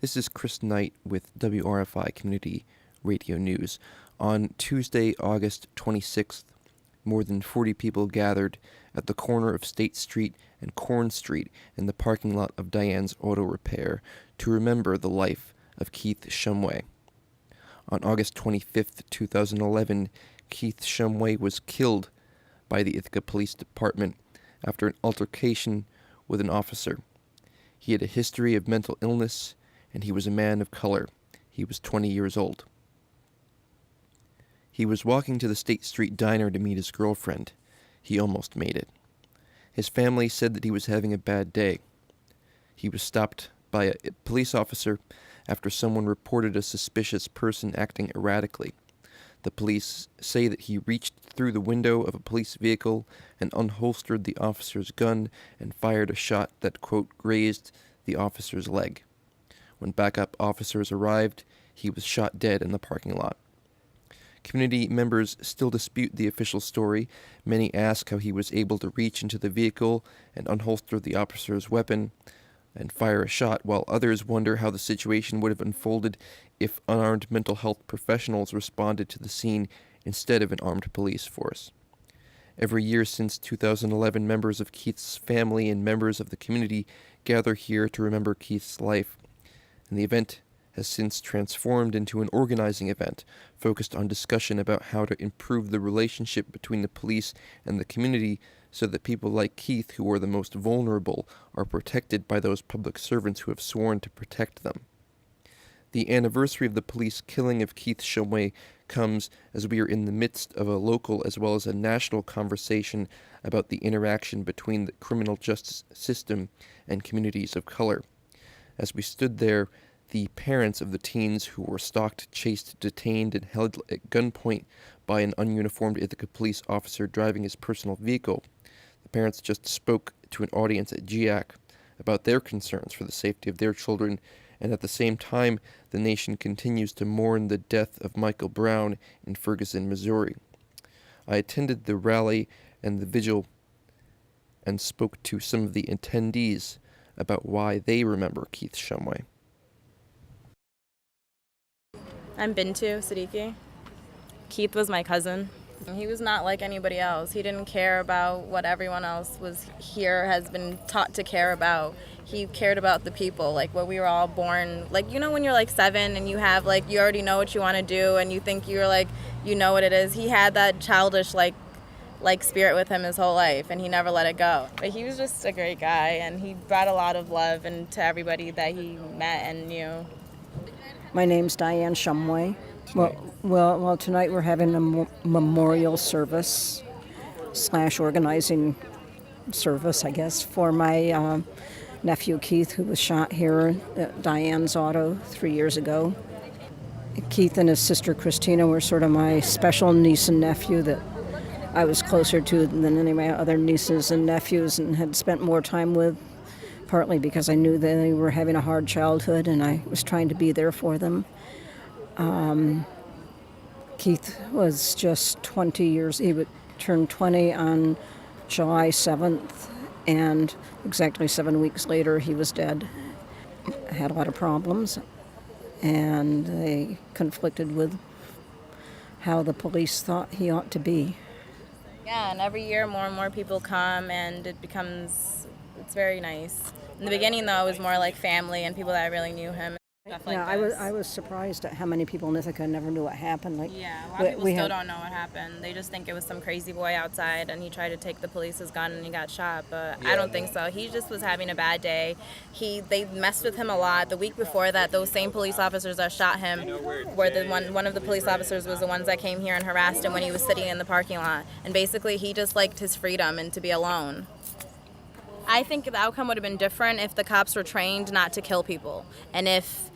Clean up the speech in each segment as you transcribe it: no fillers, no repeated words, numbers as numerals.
This is Chris Knight with WRFI Community Radio News. On Tuesday, August 26th, more than 40 people gathered at the corner of State Street and Corn Street in the parking lot of Diane's Auto Repair to remember the life of Keith Shumway. On August 25th, 2011, Keith Shumway was killed by the Ithaca Police Department after an altercation with an officer. He had a history of mental illness, and he was a man of color. He was 20 years old. He was walking to the State Street diner to meet his girlfriend. He almost made it. His family said that he was having a bad day. He was stopped by a police officer after someone reported a suspicious person acting erratically. The police say that he reached through the window of a police vehicle and unholstered the officer's gun and fired a shot that, quote, grazed the officer's leg. When backup officers arrived, he was shot dead in the parking lot. Community members still dispute the official story. Many ask how he was able to reach into the vehicle and unholster the officer's weapon and fire a shot, while others wonder how the situation would have unfolded if unarmed mental health professionals responded to the scene instead of an armed police force. Every year since 2011, members of Keith's family and members of the community gather here to remember Keith's life, and the event has since transformed into an organizing event focused on discussion about how to improve the relationship between the police and the community so that people like Keith, who are the most vulnerable, are protected by those public servants who have sworn to protect them. The anniversary of the police killing of Keith Shumway comes as we are in the midst of a local as well as a national conversation about the interaction between the criminal justice system and communities of color. As we stood there, the parents of the teens who were stalked, chased, detained, and held at gunpoint by an ununiformed Ithaca police officer driving his personal vehicle. The parents just spoke to an audience at GIAC about their concerns for the safety of their children, and at the same time, the nation continues to mourn the death of Michael Brown in Ferguson, Missouri. I attended the rally and the vigil and spoke to some of the attendees about why they remember Keith Shumway. I'm Bintu Siddiqui. Keith was my cousin. He was not like anybody else. He didn't care about what everyone else has been taught to care about. He cared about the people, like what we were all born, like, you know, when you're like 7 and you have like, you already know what you want to do and you think you're like, you know what it is. He had that childish like spirit with him his whole life, and he never let it go. But he was just a great guy, and he brought a lot of love into everybody that he met and knew. My name's Diane Shumway. Well, tonight we're having a memorial service / organizing service, I guess, for my nephew Keith, who was shot here at Diane's Auto 3 years ago. Keith and his sister Christina were sort of my special niece and nephew that I was closer to than any of my other nieces and nephews and had spent more time with, partly because I knew they were having a hard childhood and I was trying to be there for them. Keith was just 20 years. He would turn 20 on July 7th, and exactly 7 weeks later he was dead. Had a lot of problems, and they conflicted with how the police thought he ought to be. Yeah, and every year more and more people come, and it's very nice. In the beginning, though, it was more like family and people that really knew him. Stuff like I was surprised at how many people in Ithaca never knew what happened. Yeah, a lot of people still don't know what happened. They just think it was some crazy boy outside and he tried to take the police's gun and he got shot, but I don't think so. He just was having a bad day. They messed with him a lot. The week before that, those same police officers that shot him, one of the police officers was the ones that came here and harassed him when he was sitting in the parking lot. And basically, he just liked his freedom and to be alone. I think the outcome would have been different if the cops were trained not to kill people, and if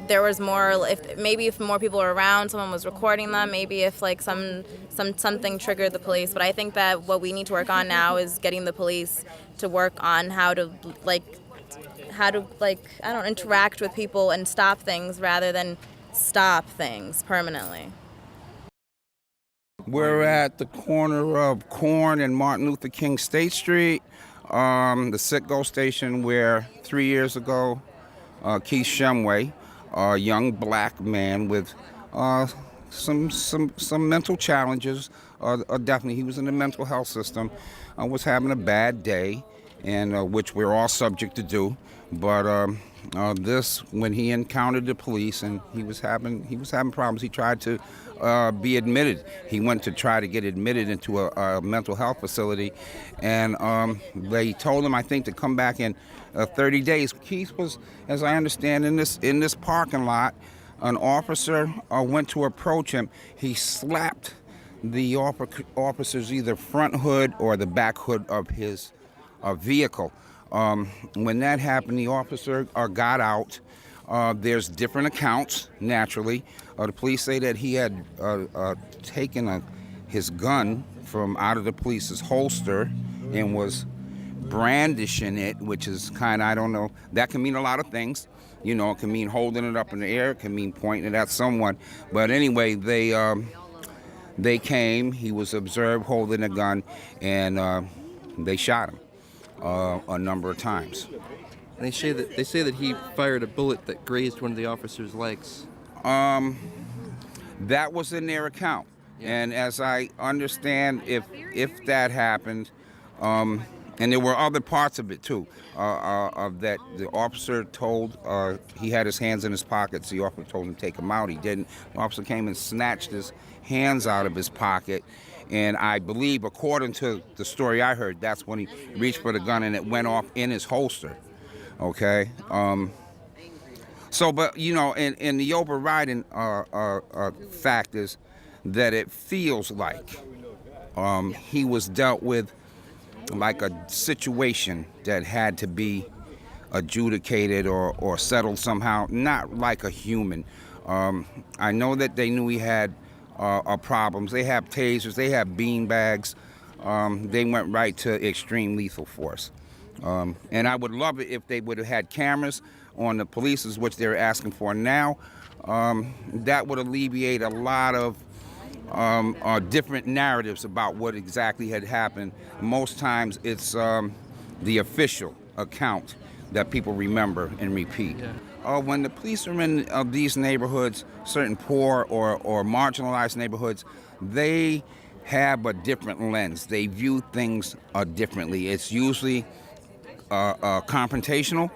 there was more, if more people were around, someone was recording them, maybe if like something triggered the police. But I think that what we need to work on now is getting the police to work on how to interact with people and stop things rather than stop things permanently. We're at the corner of Corn and Martin Luther King State Street, the Citgo station where 3 years ago Keith Shumway, a young black man with some mental challenges. Definitely, he was in the mental health system, was having a bad day, and which we're all subject to do. But this, when he encountered the police, and he was having problems. He tried to be admitted. He went to try to get admitted into a mental health facility, and they told him, I think, to come back in 30 days. Keith was, as I understand, in this parking lot. An officer went to approach him. He slapped the officer's either front hood or the back hood of his vehicle. When that happened, the officer got out. There's different accounts, naturally. The police say that he had taken his gun from out of the police's holster and was brandishing it, which is kind of, I don't know, that can mean a lot of things. You know, it can mean holding it up in the air, it can mean pointing it at someone. But anyway, they came, he was observed holding a gun, and they shot him a number of times. And they say that he fired a bullet that grazed one of the officer's legs. That was in their account. Yeah. And as I understand, if that happened, and there were other parts of it too, of that the officer told, he had his hands in his pockets. The officer told him to take them out. He didn't. The officer came and snatched his hands out of his pocket. And I believe, according to the story I heard, that's when he reached for the gun and it went off in his holster. Okay. So, but you know, and the overriding fact is that it feels like he was dealt with like a situation that had to be adjudicated or settled somehow, not like a human. I know that they knew he had problems. They have tasers, they have bean bags. They went right to extreme lethal force. And I would love it if they would have had cameras on the police, which they're asking for now. That would alleviate a lot of different narratives about what exactly had happened. Most times it's the official account that people remember and repeat. Yeah. When the police are in these neighborhoods, certain poor or marginalized neighborhoods, they have a different lens. They view things differently. It's usually confrontational.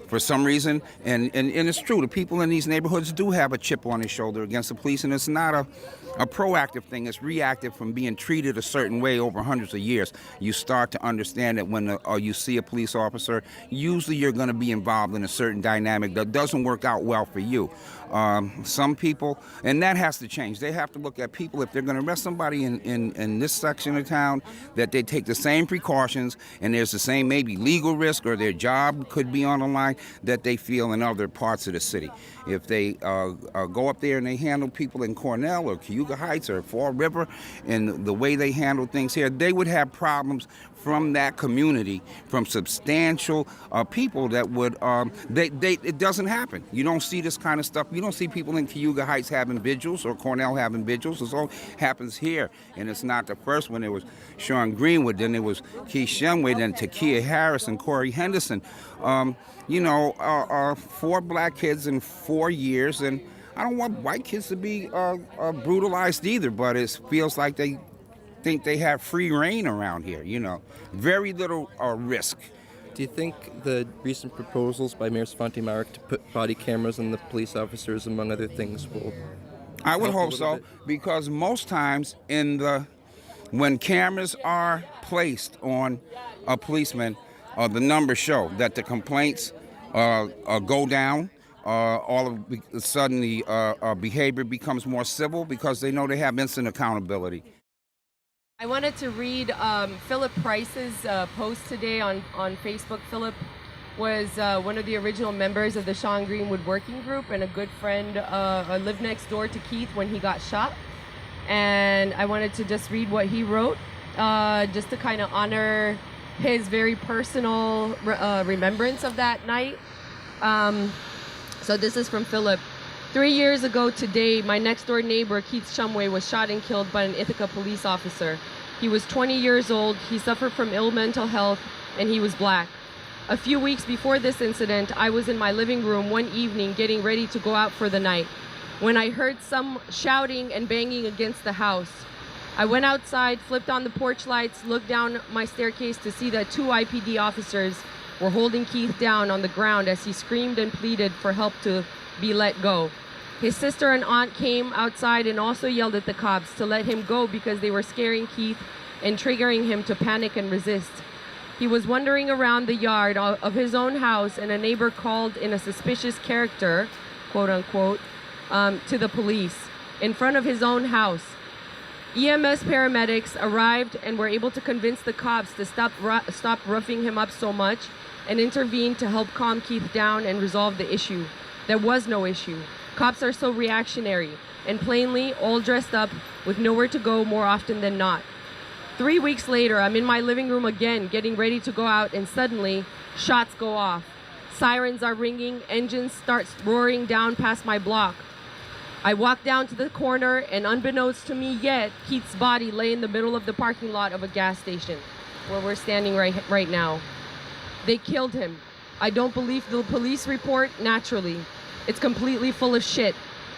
For some reason, and it's true, the people in these neighborhoods do have a chip on their shoulder against the police, and it's not a proactive thing. It's reactive from being treated a certain way over hundreds of years. You start to understand that when you see a police officer, usually you're going to be involved in a certain dynamic that doesn't work out well for you. Some people, and that has to change. They have to look at people, if they're going to arrest somebody in this section of town, that they take the same precautions, and there's the same maybe legal risk or their job could be on the line that they feel in other parts of the city. If they go up there and they handle people in Cornell or Cayuga Heights or Fall River, and the way they handle things here, they would have problems from that community, from substantial people that would, it doesn't happen. You don't see this kind of stuff. You don't see people in Cayuga Heights having vigils or Cornell having vigils. This all happens here. And it's not the first one. There was Sean Greenwood, then there was Keith Shumway, then Takia Harris and Corey Henderson. 4 black kids in 4 years, and I don't want white kids to be brutalized either, but it feels like they think they have free reign around here, very little risk. Do you think the recent proposals by Mayor Svante to put body cameras on the police officers, among other things, will I would hope so, because most times when cameras are placed on a policeman, the numbers show that the complaints go down. All of a sudden, the behavior becomes more civil because they know they have instant accountability. I wanted to read Philip Price's post today on Facebook. Philip was one of the original members of the Sean Greenwood Working Group and a good friend, lived next door to Keith when he got shot. And I wanted to just read what he wrote, just to kind of honor his very personal remembrance of that night. So this is from Philip. 3 years ago today, my next door neighbor, Keith Shumway, was shot and killed by an Ithaca police officer. He was 20 years old, he suffered from ill mental health, and he was black. A few weeks before this incident, I was in my living room one evening getting ready to go out for the night when I heard some shouting and banging against the house. I went outside, flipped on the porch lights, looked down my staircase to see that 2 IPD officers were holding Keith down on the ground as he screamed and pleaded for help to be let go. His sister and aunt came outside and also yelled at the cops to let him go because they were scaring Keith and triggering him to panic and resist. He was wandering around the yard of his own house, and a neighbor called in a suspicious character, quote unquote, to the police in front of his own house. EMS paramedics arrived and were able to convince the cops to stop roughing him up so much and intervene to help calm Keith down and resolve the issue. There was no issue. Cops are so reactionary and plainly all dressed up with nowhere to go more often than not. 3 weeks later, I'm in my living room again, getting ready to go out, and suddenly, shots go off. Sirens are ringing, engines start roaring down past my block. I walk down to the corner, and unbeknownst to me yet, Keith's body lay in the middle of the parking lot of a gas station, where we're standing right now. They killed him. I don't believe the police report, naturally. It's completely full of shit.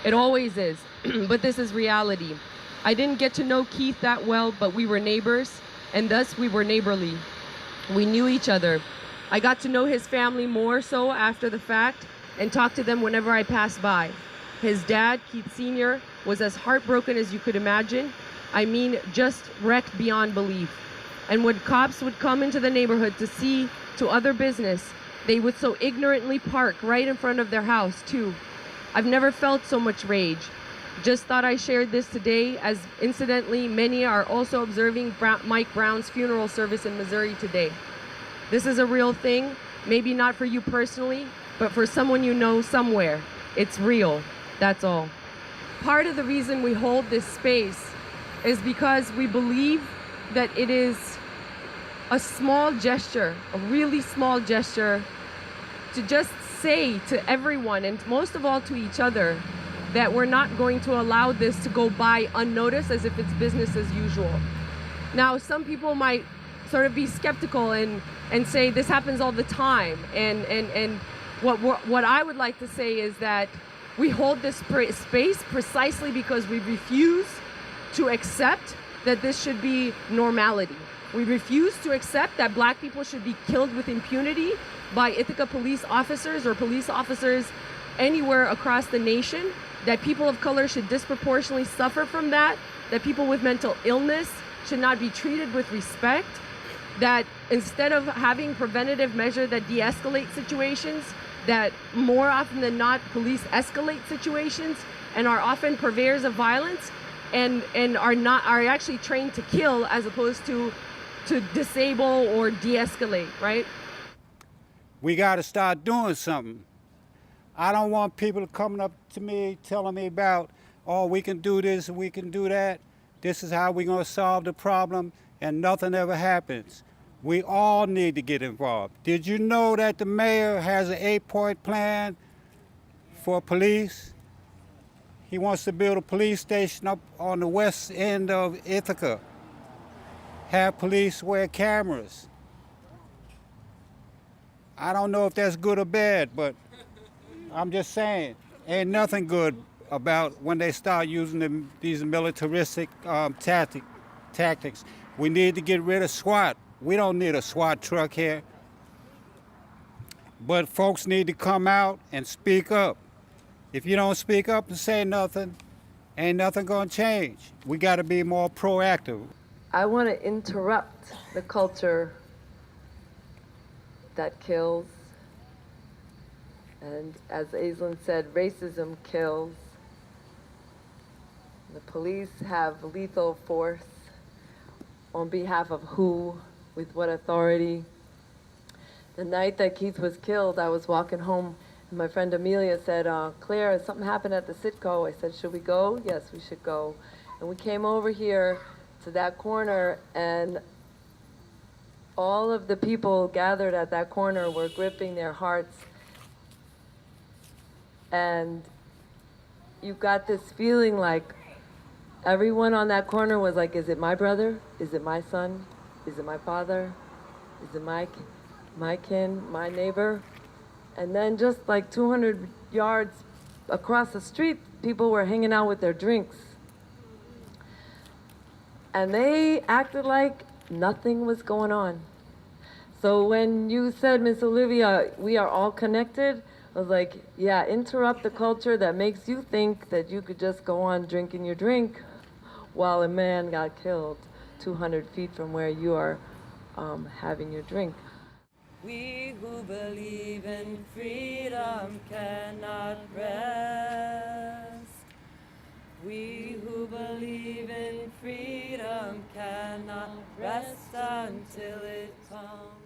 It always is, but this is reality. I didn't get to know Keith that well, but we were neighbors, and thus we were neighborly. We knew each other. I got to know his family more so after the fact and talked to them whenever I passed by. His dad, Keith Sr., was as heartbroken as you could imagine. I mean, just wrecked beyond belief. And when cops would come into the neighborhood to see to other business, they would so ignorantly park right in front of their house, too. I've never felt so much rage. Just thought I shared this today, as incidentally, many are also observing Mike Brown's funeral service in Missouri today. This is a real thing, maybe not for you personally, but for someone you know somewhere. It's real, that's all. Part of the reason we hold this space is because we believe that it is a small gesture, a really small gesture, to just say to everyone, and most of all to each other, that we're not going to allow this to go by unnoticed as if it's business as usual. Now, some people might sort of be skeptical and say this happens all the time. And what I would like to say is that we hold this space precisely because we refuse to accept that this should be normality. We refuse to accept that black people should be killed with impunity by Ithaca police officers or police officers anywhere across the nation, that people of color should disproportionately suffer from that people with mental illness should not be treated with respect, that instead of having preventative measures that de-escalate situations, that more often than not, police escalate situations and are often purveyors of violence and are actually trained to kill as opposed to disable or de-escalate, right? We got to start doing something. I don't want people coming up to me telling me about, oh, we can do this and we can do that. This is how we're going to solve the problem, and nothing ever happens. We all need to get involved. Did you know that the mayor has an 8-point plan for police? He wants to build a police station up on the west end of Ithaca. Have police wear cameras. I don't know if that's good or bad, but I'm just saying, ain't nothing good about when they start using these militaristic tactics. We need to get rid of SWAT. We don't need a SWAT truck here. But folks need to come out and speak up. If you don't speak up and say nothing, ain't nothing gonna change. We gotta be more proactive. I want to interrupt the culture that kills. And as Aislinn said, racism kills. The police have lethal force. On behalf of who? With what authority? The night that Keith was killed, I was walking home, and my friend Amelia said, Claire, something happened at the Citgo. I said, should we go? Yes, we should go. And we came over here to that corner, and all of the people gathered at that corner were gripping their hearts. And you got this feeling like everyone on that corner was like, is it my brother? Is it my son? Is it my father? Is it my my kin, my neighbor. And then just like 200 yards across the street, people were hanging out with their drinks. And they acted like nothing was going on. So when you said, Miss Olivia, we are all connected, I was like, yeah, interrupt the culture that makes you think that you could just go on drinking your drink while a man got killed 200 feet from where you are having your drink. We who believe in freedom cannot rest. We who believe in freedom cannot rest until it comes.